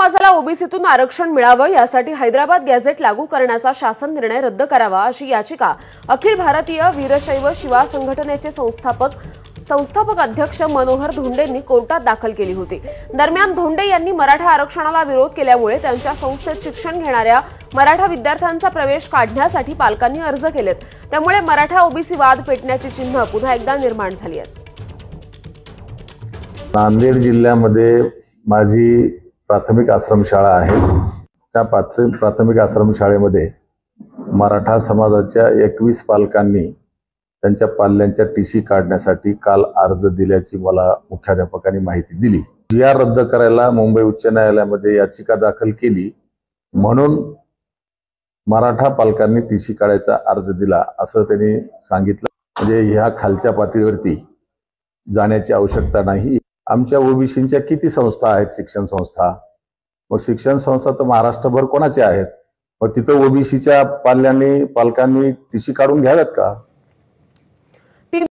समाजाला ओबीसीतून आरक्षण मिळावं यासाठी हैदराबाद गॅझेट लागू करण्याचा शासन निर्णय रद्द करावा अशी याचिका अखिल भारतीय वीरशैव शिवा संघटनेचे संस्थापक अध्यक्ष मनोहर धोंडेंनी कोर्टात दाखल केली होती। दरम्यान धोंडे यांनी मराठा आरक्षणाला विरोध केल्यामुळे त्यांच्या संस्थेत शिक्षण घेणाऱ्या मराठा विद्यार्थ्यांचा प्रवेश काढण्यासाठी पालकांनी अर्ज केलेत। त्यामुळे मराठा ओबीसी वाद पेटण्याची चिन्ह पुन्हा एकदा निर्माण झाली आहेत। नांदेड जिल्ह्यामध्ये माझी प्राथमिक आश्रमशाळा आहे। त्या प्राथमिक आश्रमशाळेमध्ये मराठा समाजाच्या 21 पालकांनी त्यांच्या पाल्यांच्या टीसी काढण्यासाठी काल अर्ज दिल्याची मला मुख्याध्यापकांनी माहिती दिली। जीआर रद्द करायला मुंबई उच्च न्यायालयामध्ये याचिका दाखल केली म्हणून मराठा पालकांनी टीसी काढायचा अर्ज दिला असं त्यांनी सांगितलं। म्हणजे ह्या खालच्या पातळीवरती जाण्याची आवश्यकता नाही। आमच्या ओबीसीच्या किती संस्था आहेत, शिक्षण संस्था, मग शिक्षण संस्था तर महाराष्ट्रभर कोणाच्या आहेत, मग तिथं ओबीसीच्या पालकांनी टीसी काढून घ्याव्यात का?